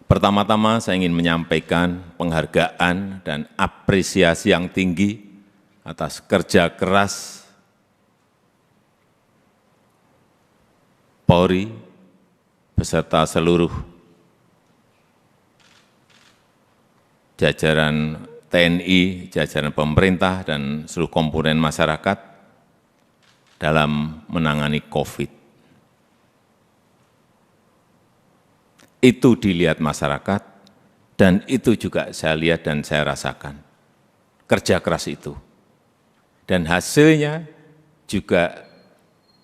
Pertama-tama saya ingin menyampaikan penghargaan dan apresiasi yang tinggi atas kerja keras Polri beserta seluruh jajaran TNI, jajaran pemerintah, dan seluruh komponen masyarakat dalam menangani COVID. Itu dilihat masyarakat, dan itu juga saya lihat dan saya rasakan. Kerja keras itu. Dan hasilnya juga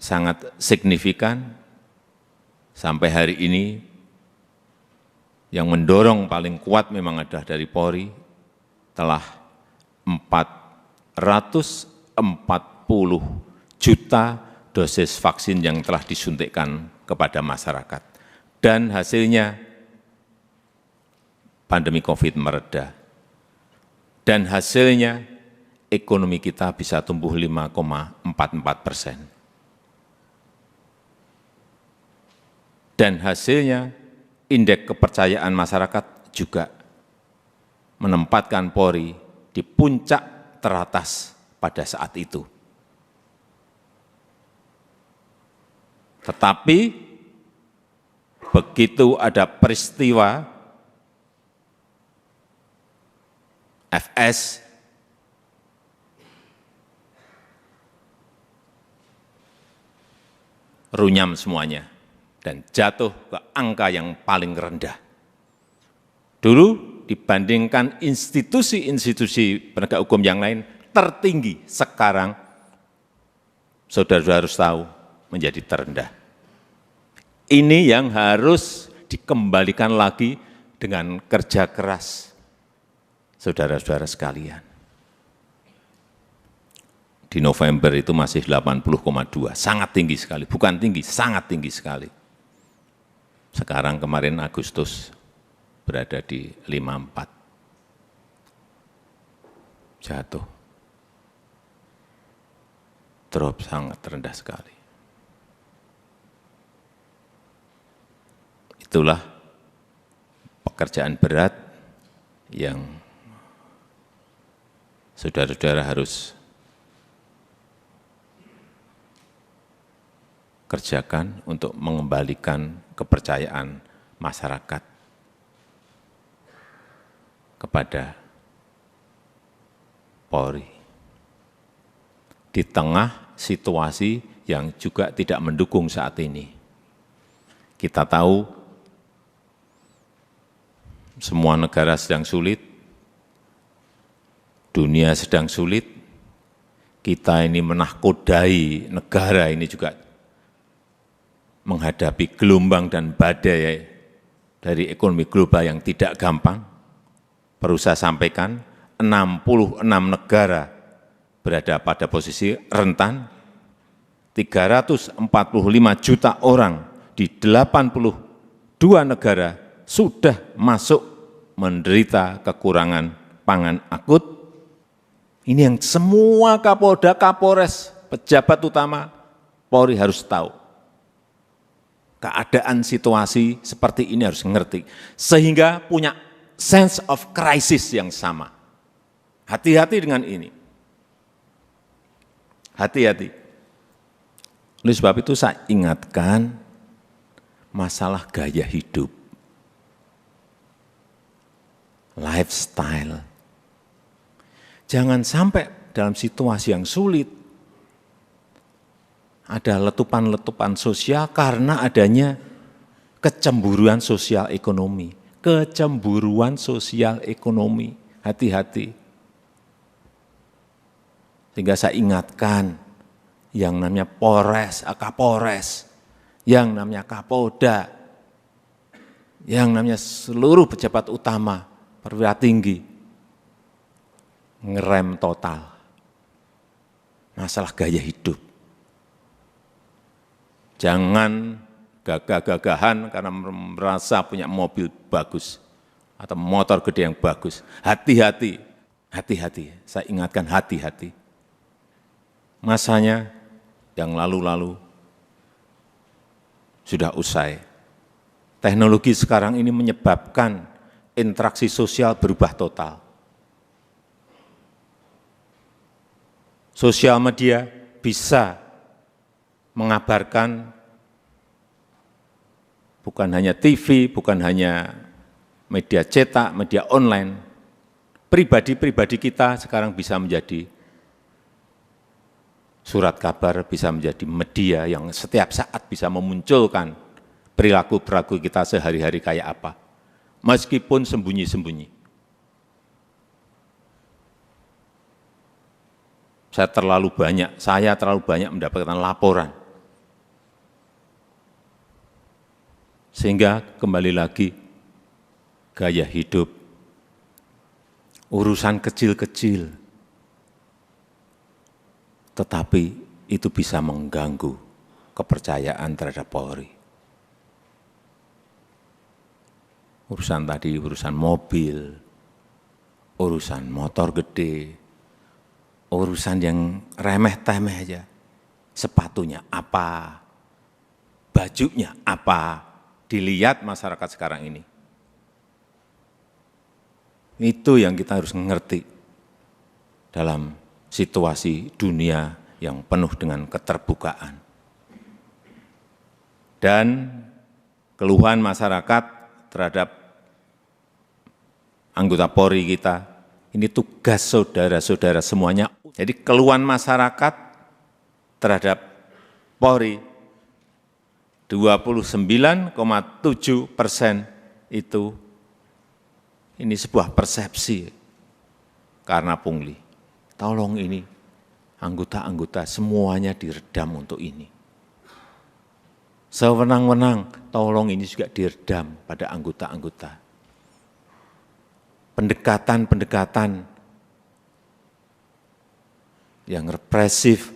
sangat signifikan. Sampai hari ini, yang mendorong paling kuat memang adalah dari Polri, telah 440 juta dosis vaksin yang telah disuntikkan kepada masyarakat. Dan hasilnya pandemi COVID mereda. Dan hasilnya ekonomi kita bisa tumbuh 5,44%. Dan hasilnya indeks kepercayaan masyarakat juga menempatkan Polri di puncak teratas pada saat itu. Tetapi begitu ada peristiwa FS, runyam semuanya dan jatuh ke angka yang paling rendah. Dulu dibandingkan institusi-institusi penegak hukum yang lain tertinggi, sekarang saudara-saudara harus tahu menjadi terendah. Ini yang harus dikembalikan lagi dengan kerja keras saudara-saudara sekalian. Di November itu masih 80,2, sangat tinggi sekali, bukan tinggi, sangat tinggi sekali. Sekarang kemarin Agustus berada di 54, jatuh, drop sangat rendah sekali. Itulah pekerjaan berat yang saudara-saudara harus kerjakan untuk mengembalikan kepercayaan masyarakat kepada Polri. Di tengah situasi yang juga tidak mendukung saat ini. Kita tahu semua negara sedang sulit, dunia sedang sulit, kita ini menahkodai negara ini juga menghadapi gelombang dan badai dari ekonomi global yang tidak gampang. Perlu saya sampaikan, 66 negara berada pada posisi rentan, 345 juta orang di 82 negara sudah masuk menderita kekurangan pangan akut. Ini yang semua Kapolda, Kapolres, pejabat utama Polri harus tahu. Keadaan situasi seperti ini harus ngerti, sehingga punya sense of crisis yang sama. Hati-hati dengan ini. Hati-hati. Oleh sebab itu saya ingatkan masalah gaya hidup, lifestyle. Jangan sampai dalam situasi yang sulit, ada letupan-letupan sosial karena adanya kecemburuan sosial ekonomi. Kecemburuan sosial ekonomi, hati-hati. Sehingga saya ingatkan yang namanya Polres, Kapolres, yang namanya Kapolda, yang namanya seluruh pejabat utama, perwira tinggi, ngerem total masalah gaya hidup. Jangan gagah-gagahan karena merasa punya mobil bagus atau motor gede yang bagus. Hati-hati, hati-hati. Saya ingatkan hati-hati. Masanya yang lalu-lalu sudah usai. Teknologi sekarang ini menyebabkan interaksi sosial berubah total. Sosial media bisa mengabarkan bukan hanya TV, bukan hanya media cetak, media online. Pribadi-pribadi kita sekarang bisa menjadi surat kabar, bisa menjadi media yang setiap saat bisa memunculkan perilaku-perilaku kita sehari-hari kayak apa, meskipun sembunyi-sembunyi. Saya terlalu banyak mendapatkan laporan. Sehingga kembali lagi, gaya hidup, urusan kecil-kecil, tetapi itu bisa mengganggu kepercayaan terhadap Polri. Urusan tadi, urusan mobil, urusan motor gede, urusan yang remeh-temeh aja. Sepatunya apa, bajunya apa, dilihat masyarakat sekarang ini. Itu yang kita harus mengerti dalam situasi dunia yang penuh dengan keterbukaan. Dan keluhan masyarakat terhadap anggota Polri kita, ini tugas saudara-saudara semuanya. Jadi keluhan masyarakat terhadap Polri 29,7% itu ini sebuah persepsi karena pungli. Tolong ini anggota-anggota semuanya diredam untuk ini. Sewenang-wenang, tolong ini juga diredam pada anggota-anggota. Pendekatan-pendekatan yang represif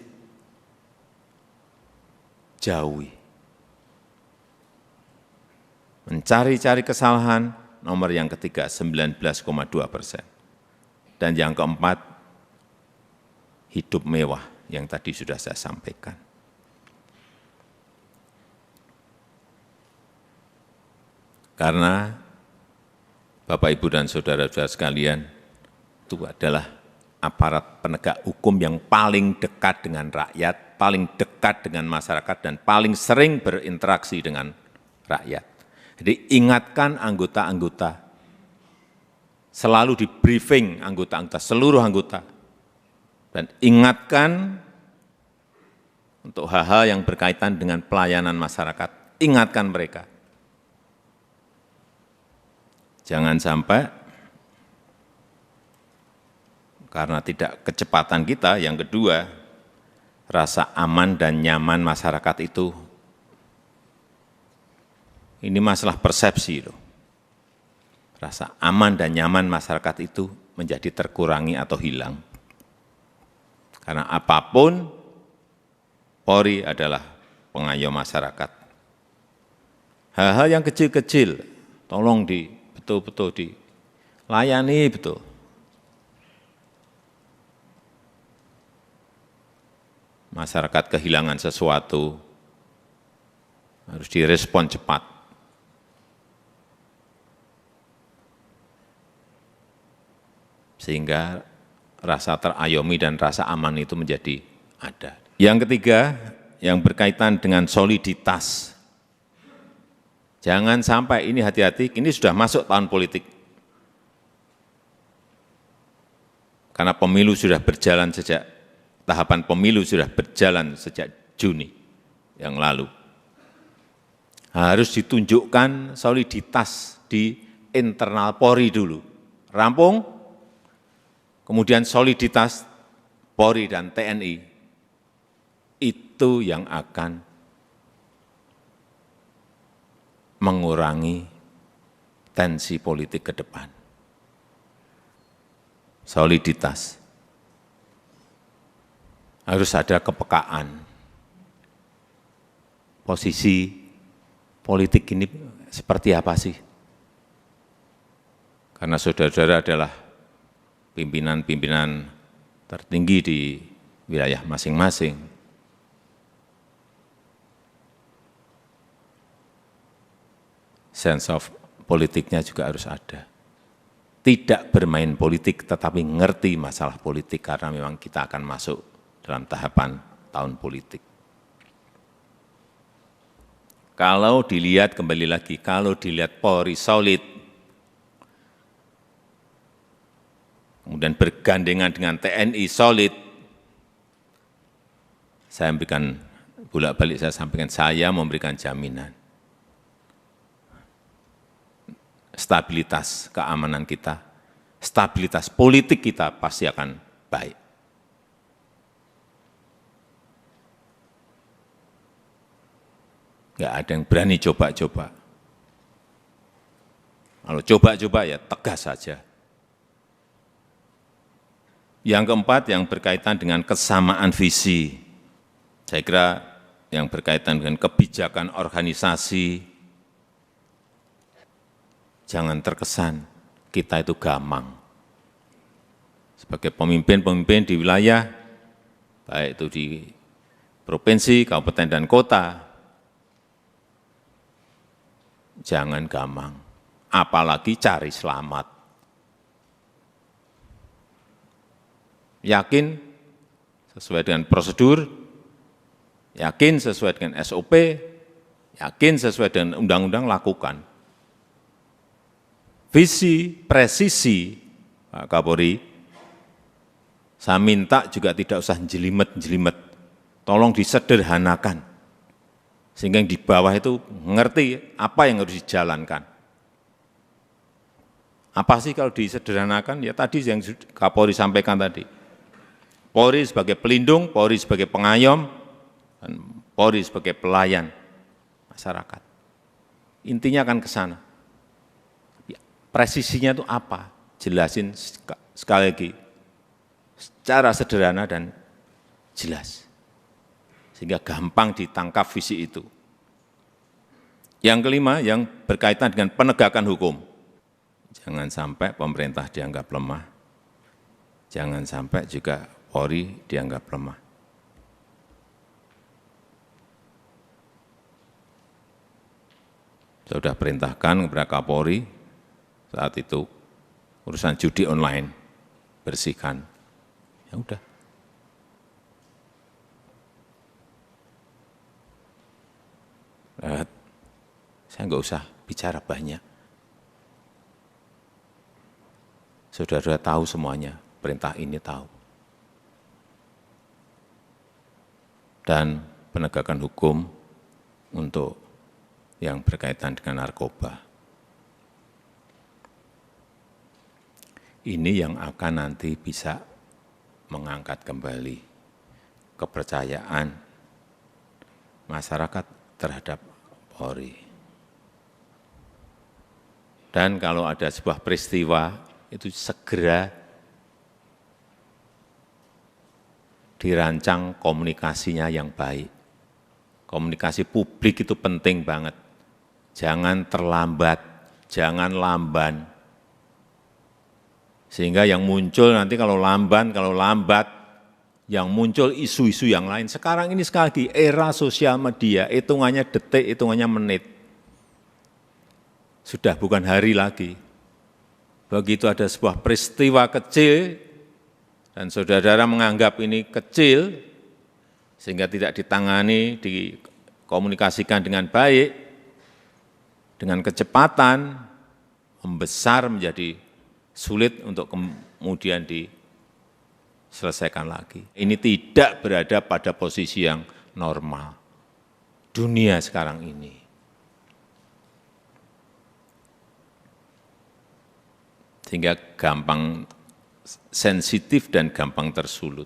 jauhi. Mencari-cari kesalahan, nomor yang ketiga 19,2%. Dan yang keempat, hidup mewah yang tadi sudah saya sampaikan. Karena Bapak, Ibu, dan saudara-saudara sekalian, itu adalah aparat penegak hukum yang paling dekat dengan rakyat, paling dekat dengan masyarakat, dan paling sering berinteraksi dengan rakyat. Jadi ingatkan anggota-anggota, selalu di briefing anggota-anggota, seluruh anggota, dan ingatkan untuk hal-hal yang berkaitan dengan pelayanan masyarakat, ingatkan mereka. Jangan sampai karena tidak kecepatan kita, yang kedua, rasa aman dan nyaman masyarakat itu, ini masalah persepsi loh. Rasa aman dan nyaman masyarakat itu menjadi terkurangi atau hilang. Karena apapun, Polri adalah pengayom masyarakat. Hal-hal yang kecil-kecil, tolong betul-betul dilayani betul. Masyarakat kehilangan sesuatu, harus direspon cepat. Sehingga rasa terayomi dan rasa aman itu menjadi ada. Yang ketiga, yang berkaitan dengan soliditas. Jangan sampai ini, hati-hati, ini sudah masuk tahun politik. Karena pemilu sudah berjalan tahapan pemilu sudah berjalan sejak Juni yang lalu. Harus ditunjukkan soliditas di internal Polri dulu. Rampung, kemudian soliditas Polri dan TNI. Itu yang akan mengurangi tensi politik ke depan. Soliditas. Harus ada kepekaan. Posisi politik ini seperti apa sih? Karena saudara-saudara adalah pimpinan-pimpinan tertinggi di wilayah masing-masing. sense of politiknya juga harus ada. Tidak bermain politik, tetapi ngerti masalah politik, karena memang kita akan masuk dalam tahapan tahun politik. Kalau dilihat, kembali lagi, kalau dilihat Polri solid, kemudian bergandengan dengan TNI solid, saya memberikan, bolak-balik saya sampaikan, saya memberikan jaminan stabilitas keamanan kita, stabilitas politik kita pasti akan baik. Nggak ada yang berani coba-coba. Kalau coba-coba ya tegas saja. Yang keempat, yang berkaitan dengan kesamaan visi. Saya kira yang berkaitan dengan kebijakan organisasi, jangan terkesan kita itu gamang. Sebagai pemimpin-pemimpin di wilayah, baik itu di provinsi, kabupaten, dan kota, jangan gamang, apalagi cari selamat. Yakin sesuai dengan prosedur, yakin sesuai dengan SOP, yakin sesuai dengan undang-undang, lakukan. Visi, presisi, Pak Kapolri, saya minta juga tidak usah jelimet-jelimet, tolong disederhanakan, sehingga yang di bawah itu mengerti apa yang harus dijalankan. Apa sih kalau disederhanakan? Ya tadi yang Kapolri sampaikan tadi, Polri sebagai pelindung, Polri sebagai pengayom, dan Polri sebagai pelayan masyarakat. Intinya akan ke sana. Presisinya itu apa? Jelasin sekali lagi, secara sederhana dan jelas, sehingga gampang ditangkap visi itu. Yang kelima, yang berkaitan dengan penegakan hukum. Jangan sampai pemerintah dianggap lemah, jangan sampai juga Polri dianggap lemah. Saya sudah perintahkan kepada Kapolri, saat itu urusan judi online, bersihkan. Ya udah. Saya nggak usah bicara banyak. Saudara-saudara tahu semuanya, perintah ini tahu. Dan penegakan hukum untuk yang berkaitan dengan narkoba. Ini yang akan nanti bisa mengangkat kembali kepercayaan masyarakat terhadap Polri. Dan kalau ada sebuah peristiwa, itu segera dirancang komunikasinya yang baik. Komunikasi publik itu penting banget. Jangan terlambat, jangan lamban. Sehingga yang muncul nanti kalau lambat, yang muncul isu-isu yang lain. Sekarang ini sekali lagi, era sosial media, hitungannya detik, hitungannya menit. Sudah bukan hari lagi. Begitu ada sebuah peristiwa kecil, dan saudara-saudara menganggap ini kecil, sehingga tidak ditangani, dikomunikasikan dengan baik, dengan kecepatan, membesar menjadi sulit untuk kemudian diselesaikan lagi. Ini tidak berada pada posisi yang normal. Dunia sekarang ini. Sehingga gampang sensitif dan gampang tersulut.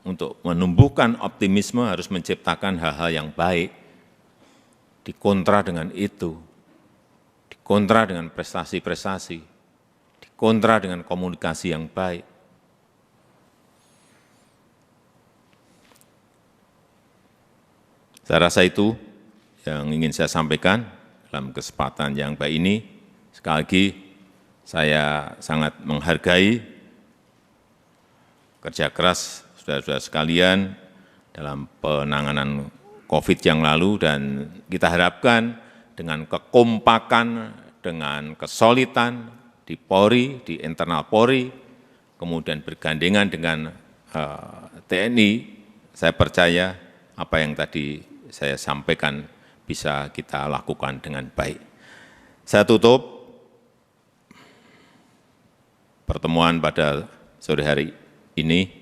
Untuk menumbuhkan optimisme harus menciptakan hal-hal yang baik, dikontra dengan itu, dikontra dengan prestasi-prestasi, dikontra dengan komunikasi yang baik. Saya rasa itu yang ingin saya sampaikan dalam kesempatan yang baik ini. Sekali lagi, saya sangat menghargai kerja keras saudara-saudara sekalian dalam penanganan COVID yang lalu, dan kita harapkan dengan kekompakan, dengan kesolidan di Polri, di internal Polri, kemudian bergandengan dengan TNI, saya percaya apa yang tadi saya sampaikan bisa kita lakukan dengan baik. Saya tutup pertemuan pada sore hari ini